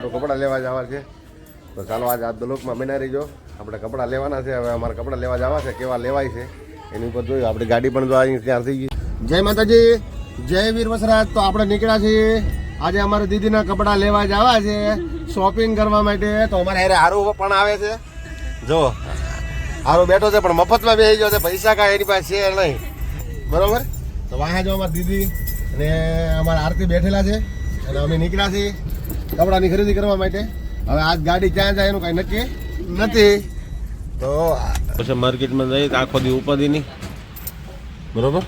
કપડાં લેવા જવા છે તો ચાલો આજ બ્લોકમાં બના રહીજો. આપણે કપડાં લેવાના છે. હવે અમારે કપડાં લેવા જવા છે, કેવા લેવાય છે એની ઉપર જોયું. આપણી ગાડી પણ જો અહીં ત્યાર થઈ ગઈ. જય માતાજી, જય વીર વસરાજ. તો આપણે નીકળ્યા છીએ આજે અમારી દીદીના કપડાં લેવા જવા છે, શોપિંગ કરવા માટે. તો અમારે અરે હારું પણ આવે છે, જો હારું બેઠો છે પણ મફતમાં બેસી ગયો છે, પૈસા કાંઈ એની પાસે છે નહીં, બરોબર. તો વાહે જો અમારી દીદી અને અમારા આરતી બેઠેલા છે અને અમે નીકળ્યા છીએ કપડાની ખરીદી કરવા માટે. હવે આજ ગાડી ક્યાં જાય એનું કઈ નક્કી નથી. તો પછી માર્કેટમાં જઈએ આખો દી ઉપાધિની, બરોબર.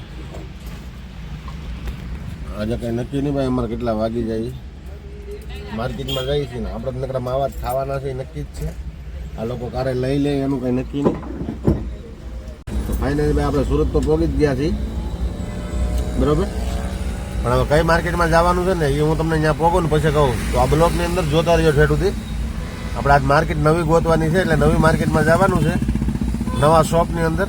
આજે કઈ નક્કી નહીં ભાઈ, અમારે કેટલા વાગી જાય. માર્કેટમાં જઈએ છીએ ને આપણે નકરા માવા ખાવાના છે, નક્કી જ છે. આ લોકો કારે લઈ લે એનું કઈ નક્કી નહીં. તો ફાઇનલી ભાઈ આપણે સુરત તો પહોંચી જ ગયા છીએ, બરોબર. પણ હવે કઈ માર્કેટમાં જવાનું છે ને એ હું તમને ત્યાં પહોંચું ને પછી કહું. તો આ બ્લોકની અંદર જોતા રહ્યો ઠેઠુંથી. આપણે આજ માર્કેટ નવી ગોતવાની છે, એટલે નવી માર્કેટમાં જવાનું છે, નવા શોપની અંદર.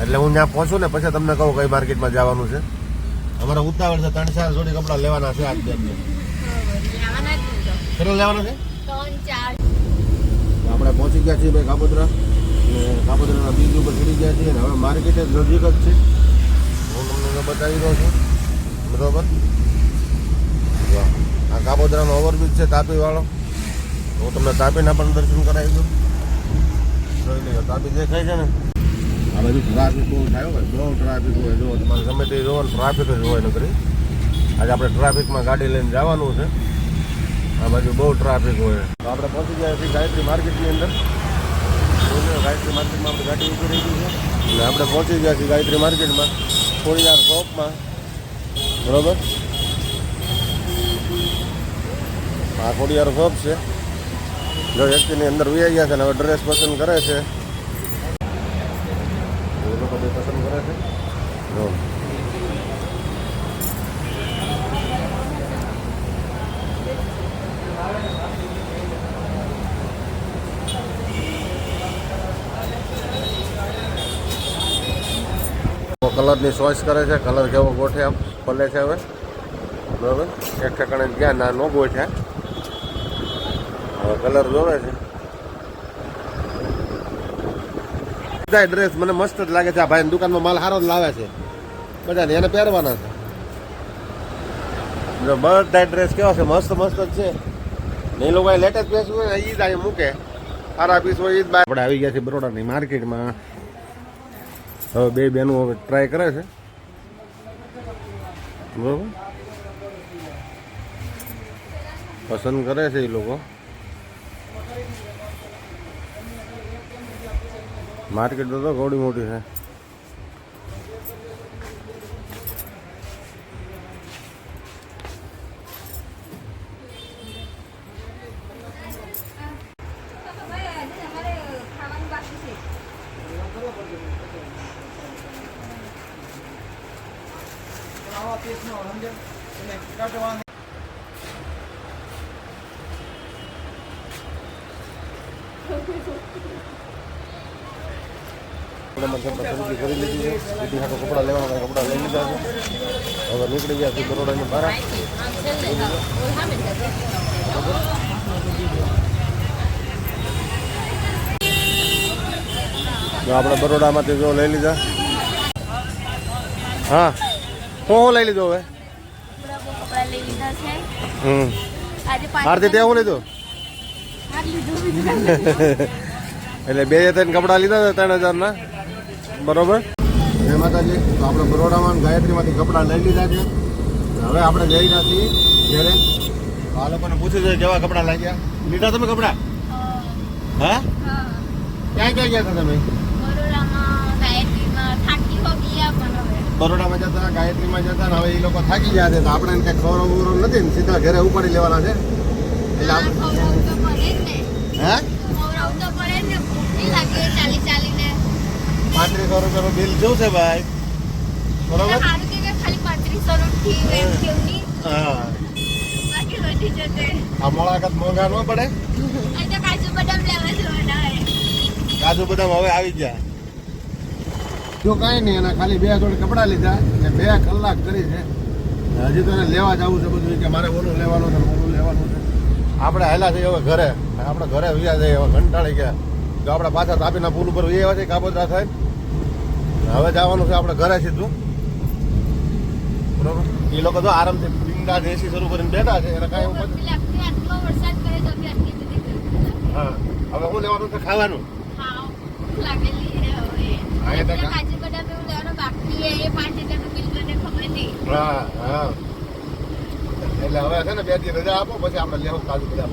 એટલે હું ત્યાં પહોંચું ને પછી તમને કહું કઈ માર્કેટમાં જવાનું છે. અમારે ઉતાવળ છે, 3-4 જોડી કપડાં લેવાના છે આજ. કેટલા લેવાના છે? 3-4. આપણે પહોંચી ગયા છીએ ભાઈ કાપોદ્રા, અને કાપોદ્રાના બીજ ઉપર ચડી ગયા છીએ. હવે માર્કેટ નજીક જ છે, હું તમને બતાવી દઉં છું, બરોબર. આ કાપોદ્રાનો ઓવરબ્રિજ છે તાપી વાળો. હું તમને તાપીના પણ દર્શન કરાવી દઉં. જોઈ લઈએ તાપી દેખાય છે ને. આ બાજુ ટ્રાફિક બહુ થાય હોય, બહુ ટ્રાફિક હોય. જો તમારે ગમે તે જોવો ને ટ્રાફિક જ હોય નકરી. આજે આપણે ટ્રાફિકમાં ગાડી લઈને જવાનું છે. આ બાજુ બહુ ટ્રાફિક હોય. તો આપણે પહોંચી ગયા છીએ ગાયત્રી માર્કેટની અંદર. ગાયત્રી માર્કેટમાં આપણી ગાડી ઊભી રહી ગઈ છે અને આપણે પહોંચી ગયા છીએ ગાયત્રી માર્કેટમાં, ખોડિયાર શોપમાં, બરોબર. આ ખોડિયાર શોપ છે. જો વ્યક્તિની અંદર વી ગયા છે ને હવે ડ્રેસ પસંદ કરે છે. એ લોકો બે પસંદ કરે છે. જો કલરની ચોઈસ કરે છે, કલર કેવો ગોઠે આમ ખોલે છે હવે, બરોબર. એક ઠેકાણે ગયા ના નો ગોઠ્યા, હવે કલર જોવે છે. બધા ડ્રેસ મને મસ્ત જ લાગે છે. આ ભાઈ દુકાનમાં માલ સારો જ લાવે છે, બધાને એને પહેરવાના છે. જો બધા ડ્રેસ કેવા છે, મસ્ત મસ્ત જ છે. એ લોકો લેટેસ્ટ પીસ હોય એ જ અહીં મૂકે, સારા પીસ હોય એ જ. આપણે આવી ગયા છીએ બરોડાની માર્કેટમાં. હવે બે બહેનો હવે ટ્રાય કરે છે, બરોબર. પસંદ કરે છે એ લોકો. માર્કેટ તો ઘણી મોટી છે. પસંદગી કરી લીધી છે. દીદી હાટો કપડાં લેવાના, કપડાં લઈ લીધા છે. હવે નીકળી ગયા છે બરોડાની બહાર. જો આપણે બરોડામાંથી જો લઈ લીધા. હા, હું લઈ લીધો હવે. આરતી તે હું લીધું એટલે 2-3 કપડાં લીધા હતા 3000 ના, બરોબર. જય માતાજી. તો આપણે બરોડામાં ગાયત્રીમાંથી કપડાં લઈ લીધા છે. હવે આપણે જઈ રહ્યા છીએ ઘરે. આ લોકોને પૂછી જોઈએ કેવા કપડાં લાગ્યા. લીધા તમે કપડાં? હા, ક્યાં ક્યાં ગયા હતા તમે? બરોડામાં જતા, ગાયત્રીમાં જતા ને હવે એ લોકો થાકી ગયા છે. તો આપણે કંઈક ખવડાવવું નથી ને, સીધા ઘરે ઉપાડી લેવાના છે. એટલે આપણે હે 3500 રૂપિયાનું બિલ જવું છે ભાઈ, બરોબર. હા, આ મુલાકાત મોંઘા ન પડે. કાજુ બદામ હવે આવી ગયા. જો કાંઈ નહીં, એના ખાલી 2 જોડી કપડાં લીધા ને 2 કલાક કરી છે. હજી તો એને લેવા જવું છે બધું, કે મારે ઓલું લેવાનું છે ઓલું લેવાનું છે. આપણે હાલા છે હવે ઘરે આપણે ઘરે વ્યા જઈએ હવે કંટાળી ગયા જો આપણે પાછા તાપીના પુલ ઉપર વ્યા છે કાબોદરા થાય હવે જવાનું છે આપણે ઘરે સીધું બરોબર એ લોકો તો આરામથી પિંડા એસી શરૂ કરીને બેઠા છે એને કાંઈ ઉપર હા હવે શું લેવાનું છે ખાવાનું હા હા એટલે હવે છે ને 2 દી રજા આપો પછી આપણે લેવું કાજુ બદામ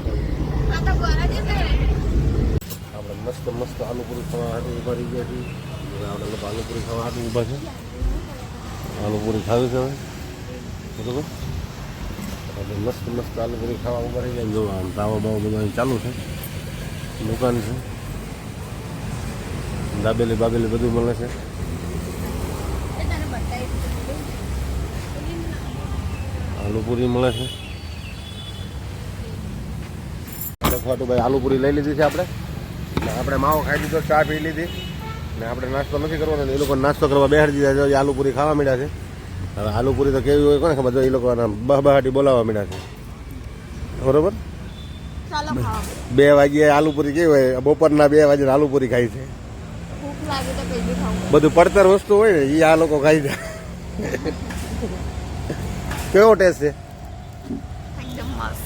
આપણે મસ્ત મસ્ત આલુપુરી ખાવા હાટું ઉભા રહી ગયા છીએ આપણે લોકો આલુપુરી ખાવા હાટું ઉભા છે આલુપુરી ખાવી છે હવે બરોબર આપણે મસ્ત મસ્ત આલુપુરી ખાવા ઉભા રહી ગયા જો આમ તાવો બાવો બધું અહીં ચાલુ છે દુકાન છે દાબેલી બાબેલી બધું મળે છે આલુપુરી મળે છે ભાઈ આલુપુરી લઈ લીધી છે આપણે માવો ખાઈ લીધો ચા પી લીધી ને આપણે નાસ્તો નથી કરવાનો એ લોકો નાસ્તો કરવા બેહાડી દીધા છે આલુપુરી ખાવા માંડ્યા છે હવે આલુપુરી તો કેવી હોય કોને ખબર એ લોકો બહાટી બોલાવવા માંડ્યા છે બરોબર 2 વાગ્યે આલુપુરી કેવી હોય બપોરના 2 વાગે આલુપુરી ખાય છે બધું પડતર વસ્તુ હોય ને એ આ લોકો ખાઈ જાય કેવો ટેસ્ટ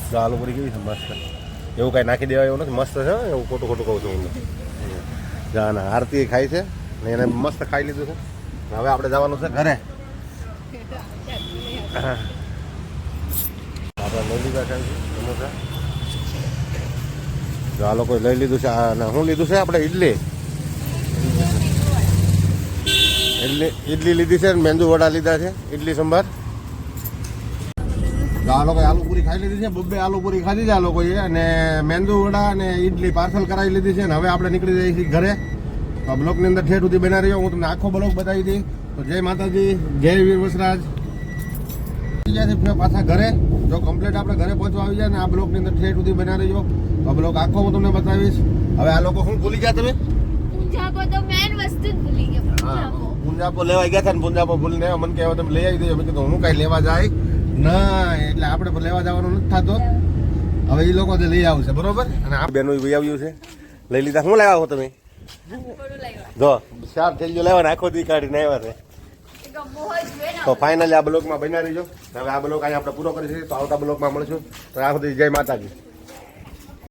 છે આલુપુરી કેવી છે મસ્ત એવું કાંઈ નાખી દેવાય એવું નથી મસ્ત છે એવું ખોટું ખોટું કહું છું હું ના આરતી ખાય છે ને એને મસ્ત ખાઈ લીધું છે હવે આપણે જવાનું છે ઘરે આપણે લઈ લીધા છે સમોસા જો આ લોકોએ લઈ લીધું છે શું લીધું છે આપણે ઈડલી લીધી છે ને મેંદુ વડા લીધા છે ઈડલી સંભાર આ લોકોએ આલુપુરી ખાઈ લીધી છે 2 આલુપુરી ખાધી છે આ લોકોએ અને મેંદુ વડા અને ઈડલી પાર્સલ કરાવી લીધી છે ને હવે આપણે નીકળી જઈએ છીએ ઘરે બ્લોકની અંદર ઠેઠ સુધી બનાવી રહ્યો હું તમને આખો બ્લોક બતાવી હતી તો જય માતાજી જય વીર વસરાજ પાછા ઘરે જો કમ્પ્લીટ આપણે ઘરે પહોંચવા આવી જાય ને આ બ્લોકની અંદર ઠેઠ સુધી બનાવી રહ્યો તો બ્લોક આખો હું તમને બતાવીશ હવે આ લોકો શું ભૂલી ગયા તમે પુંજાપો લેવા ગયા હતા ને પુંજાપો ભૂલીને મને કહેવા તમે લઈ આવી દેજો મેં કીધું હું કાંઈ લેવા જાય ના એટલે આપણે લેવા જવાનું નથી થતો હવે એ લોકો લઈ આવશે બરોબર અને આ બેનું લઈ આવ્યું છે લઈ લીધા શું લાવ્યા હો તમે જો 4 થેલીઓ લેવા આખો દી કાઢીને આવ્યા છે તો ફાઇનલી આ બ્લોકમાં બન્યા રહીજો હવે આ બ્લોક અહીંયા આપણે પૂરો કરીશું તો આવતા બ્લોકમાં મળશું તો આ સુધી જય માતાજી